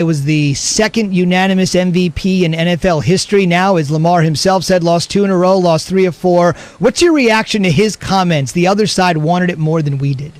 It was the second unanimous MVP in NFL history now, as Lamar himself said, lost 2 in a row, lost 3 of 4. What's your reaction to his comments? The other side wanted it more than we did.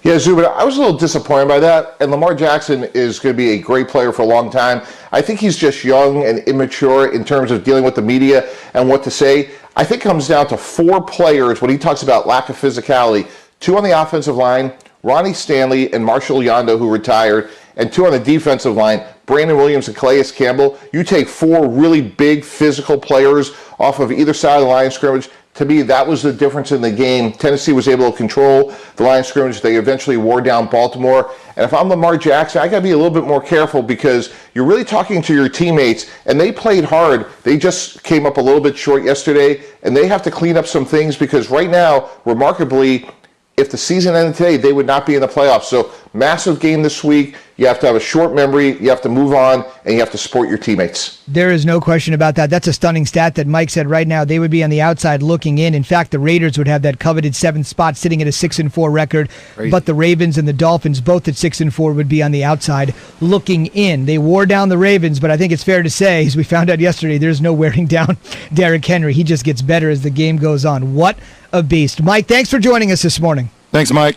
Yeah, Zubin, I was a little disappointed by that. And Lamar Jackson is going to be a great player for a long time. I think he's just young and immature in terms of dealing with the media and what to say. I think it comes down to 4 players when he talks about lack of physicality. 2 on the offensive line, Ronnie Stanley and Marshall Yanda, who retired, and 2 on the defensive line, Brandon Williams and Calais Campbell. You take 4 really big physical players off of either side of the line of scrimmage. To me, that was the difference in the game. Tennessee was able to control the line of scrimmage. They eventually wore down Baltimore. And if I'm Lamar Jackson, I got to be a little bit more careful because you're really talking to your teammates, and they played hard. They just came up a little bit short yesterday, and they have to clean up some things because right now, remarkably, if the season ended today, they would not be in the playoffs. So massive game this week. You have to have a short memory. You have to move on, and you have to support your teammates. There is no question about that. That's a stunning stat that Mike said right now. They would be on the outside looking in. In fact, the Raiders would have that coveted 7th spot sitting at a 6-4 record. Crazy. But the Ravens and the Dolphins, both at 6-4, would be on the outside looking in. They wore down the Ravens, but I think it's fair to say, as we found out yesterday, there's no wearing down Derrick Henry. He just gets better as the game goes on. What a beast. Mike, thanks for joining us this morning. Thanks, Mike.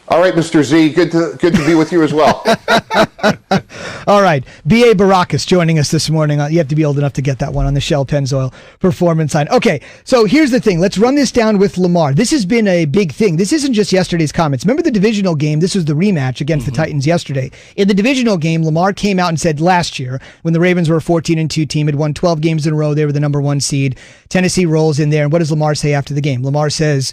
All right, Mr. Z, good to be with you as well. All right, B.A. Baracus joining us this morning. You have to be old enough to get that one on the Shell Pennzoil Performance Sign. Okay, so here's the thing. Let's run this down with Lamar. This has been a big thing. This isn't just yesterday's comments. Remember the divisional game? This was the rematch against the Titans yesterday. In the divisional game, Lamar came out and said last year, when the Ravens were a 14-2 team, had won 12 games in a row, they were the number 1 seed. Tennessee rolls in there, and what does Lamar say after the game? Lamar says,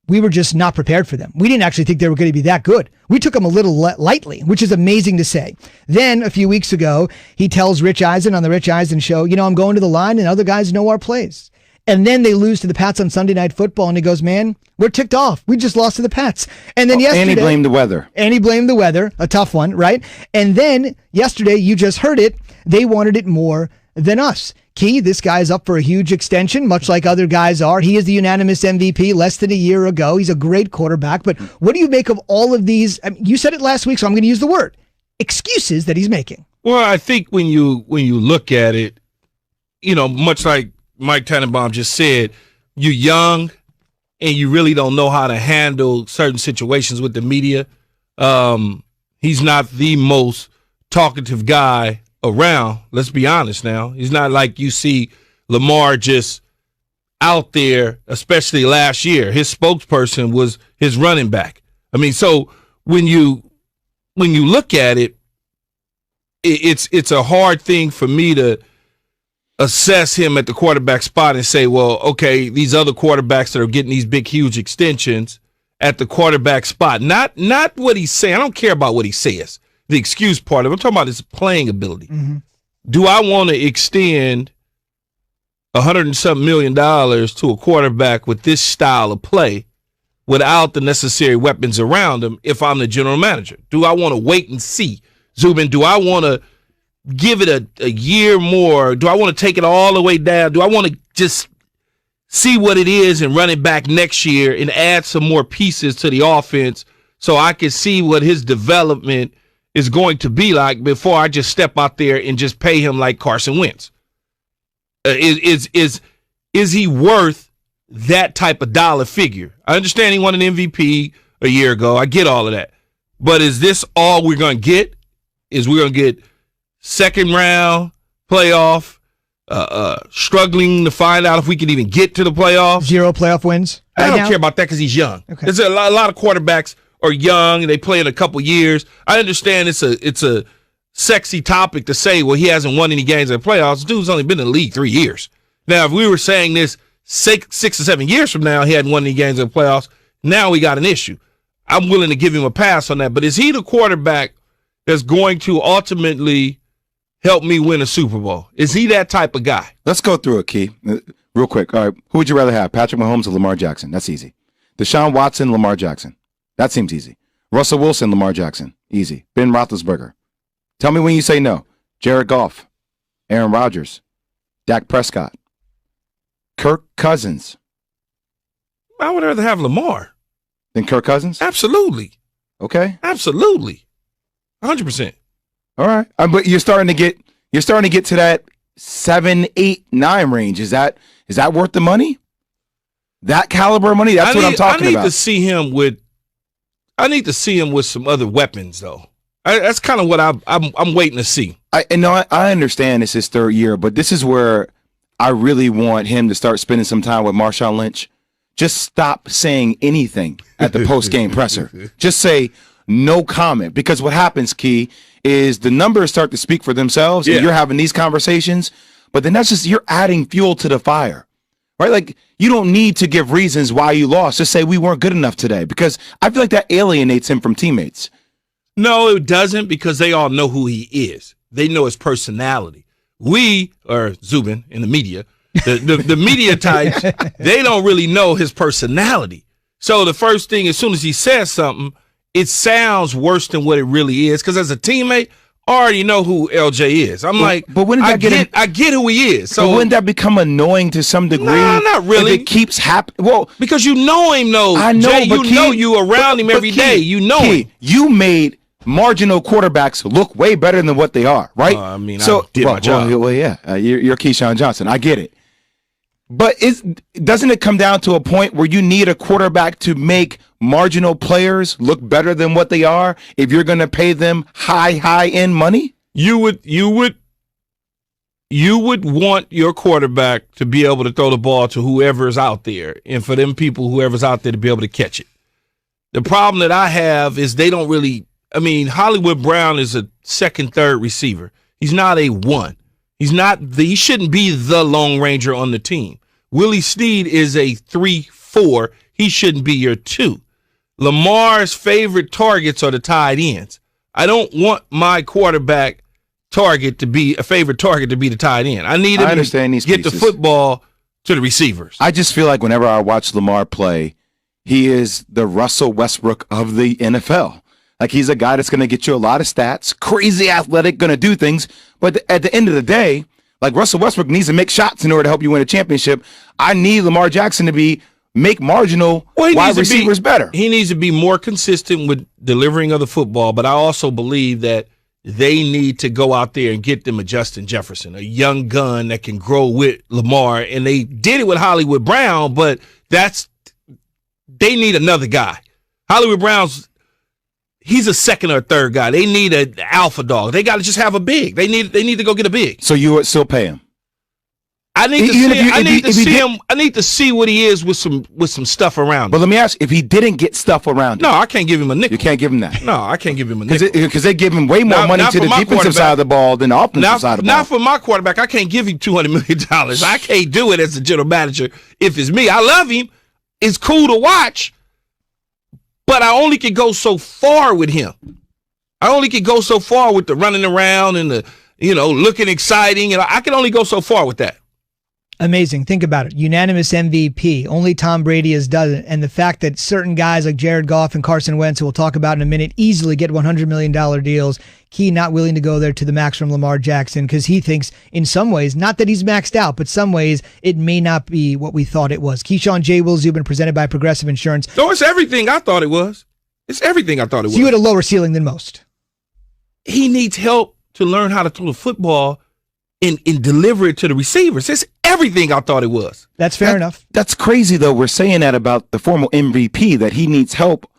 we were just not prepared for them. We didn't actually think they were going to be that good. We took them a little lightly, which is amazing to say. Then a few weeks ago, he tells Rich Eisen on the Rich Eisen show, I'm going to the line and other guys know our plays. And then they lose to the Pats on Sunday Night Football, and he goes, man, we're ticked off. We just lost to the Pats. And then yesterday... And he blamed the weather. And he blamed the weather, a tough one, right? And then yesterday, you just heard it, they wanted it more than us. Key, this guy's up for a huge extension, much like other guys are. He is the unanimous MVP less than a year ago. He's a great quarterback. But what do you make of all of these? I mean, you said it last week, so I'm going to use the word excuses that he's making. Well, I think when you look at it, much like Mike Tannenbaum just said, you're young and you really don't know how to handle certain situations with the media. He's not the most talkative guy around. Let's be honest now. He's not like you see Lamar just out there, especially last year. His spokesperson was his running back. I mean, so when you look at it, it's a hard thing for me to assess him at the quarterback spot and say, well, okay, these other quarterbacks that are getting these big, huge extensions at the quarterback spot. Not what he's saying. I don't care about what he says. The excuse part of it. I'm talking about his playing ability. Mm-hmm. Do I want to extend $100 and something million to a quarterback with this style of play without the necessary weapons around him if I'm the general manager? Do I want to wait and see? Zubin, do I want to give it a year more? Do I want to take it all the way down? Do I want to just see what it is and run it back next year and add some more pieces to the offense so I can see what his development is going to be like before I just step out there and just pay him like Carson Wentz? Is he worth that type of dollar figure? I understand he won an MVP a year ago. I get all of that. But is this all we're going to get? Is we're going to get second round playoff, struggling to find out if we can even get to the playoffs? 0 playoff wins? I don't care about that because he's young. Okay. There's a lot of quarterbacks are young and they play in a couple years. I understand it's a sexy topic to say, well, he hasn't won any games in the playoffs. Dude's only been in the league 3 years. Now, if we were saying this 6 or 7 years from now, he hadn't won any games in the playoffs, now we got an issue. I'm willing to give him a pass on that. But is he the quarterback that's going to ultimately help me win a Super Bowl? Is he that type of guy? Let's go through it, Key, real quick. All right, who would you rather have, Patrick Mahomes or Lamar Jackson? That's easy. Deshaun Watson, Lamar Jackson. That seems easy. Russell Wilson, Lamar Jackson. Easy. Ben Roethlisberger. Tell me when you say no. Jared Goff. Aaron Rodgers. Dak Prescott. Kirk Cousins. I would rather have Lamar than Kirk Cousins? Absolutely. Okay. Absolutely. 100%. All right, but you're starting to get to that 7, 8, 9 range. Is that worth the money? That caliber of money? That's what I'm talking about. I need to see him with some other weapons, though. That's kind of what I'm waiting to see. I understand it's his third year, but this is where I really want him to start spending some time with Marshawn Lynch. Just stop saying anything at the post-game presser. Just say no comment, because what happens, Key, is the numbers start to speak for themselves, and you're having these conversations, but then you're adding fuel to the fire, right? Like, you don't need to give reasons why you lost. Just say we weren't good enough today, because I feel like that alienates him from teammates. No, it doesn't, because they all know who he is. They know his personality. We, or Zubin in the media, the media types, they don't really know his personality. So the first thing, as soon as he says something, it sounds worse than what it really is. Because as a teammate, I already know who LJ is. I'm but wouldn't I get who he is. So wouldn't that become annoying to some degree? No, not really. If it keeps happening. Well, because you know him, though. I know, Jay, but you around him every day. You know him. You made marginal quarterbacks look way better than what they are, right? I did my job. Well, yeah. You're Keyshawn Johnson. I get it. But doesn't it come down to a point where you need a quarterback to make marginal players look better than what they are if you're going to pay them high-end money? You would want your quarterback to be able to throw the ball to whoever's out there, and for them people, whoever's out there, to be able to catch it. The problem that I have is they don't really. I mean, Hollywood Brown is a second, third receiver. He's not a one. He shouldn't be the Lone Ranger on the team. Willie Snead is a 3-4. He shouldn't be your 2. Lamar's favorite targets are the tight ends. I don't want my quarterback favorite target to be the tight end. I need him to get the football to the receivers. I just feel like whenever I watch Lamar play, he is the Russell Westbrook of the NFL. Like, he's a guy that's going to get you a lot of stats, crazy athletic, going to do things. But at the end of the day, like, Russell Westbrook needs to make shots in order to help you win a championship. I need Lamar Jackson to make marginal wide receivers better. He needs to be more consistent with delivering of the football, but I also believe that they need to go out there and get them a Justin Jefferson, a young gun that can grow with Lamar. And they did it with Hollywood Brown, but they need another guy. Hollywood Brown's he's a second or third guy. They need an alpha dog. They got to just have a big. They need to go get a big. So you would still pay him? I need to see what he is with some stuff around him. But let me ask, if he didn't get stuff around him. No, I can't give him a nickel. You can't give him that. No, I can't give him a nickel. Because they give him way more money to the defensive side of the ball than the offensive side of the ball. Not for my quarterback. I can't give him $200 million. I can't do it as a general manager if it's me. I love him. It's cool to watch. But I only can go so far with him. I only can go so far with the running around and the, looking exciting. And I can only go so far with that. Amazing. Think about it. Unanimous MVP. Only Tom Brady has done it. And the fact that certain guys like Jared Goff and Carson Wentz, who we'll talk about in a minute, easily get $100 million deals. Key not willing to go there to the max from Lamar Jackson because he thinks in some ways, not that he's maxed out, but some ways it may not be what we thought it was. Keyshawn J. Will Zubin, presented by Progressive Insurance. So it's everything I thought it was. It's everything I thought it was. So you had a lower ceiling than most. He needs help to learn how to throw the football and deliver it to the receivers. It's everything I thought it was. That's fair enough. That's crazy, though. We're saying that about the former MVP, that he needs help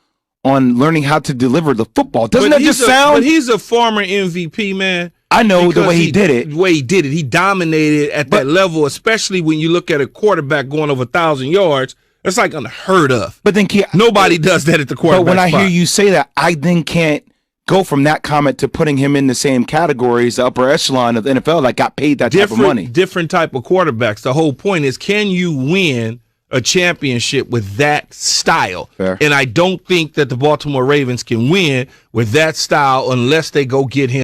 on learning how to deliver the football. Doesn't that just sound? But he's a former MVP, man. I know the way he did it. The way he did it. He dominated at that level, especially when you look at a quarterback going over 1,000 yards. That's like unheard of. But then nobody does that at the quarterback But when I spot. hear you say that, I then can't go from that comment to putting him in the same category as the upper echelon of the NFL that got paid that type of money. Different type of quarterbacks. The whole point is, can you win a championship with that style? Fair. And I don't think that the Baltimore Ravens can win with that style unless they go get him.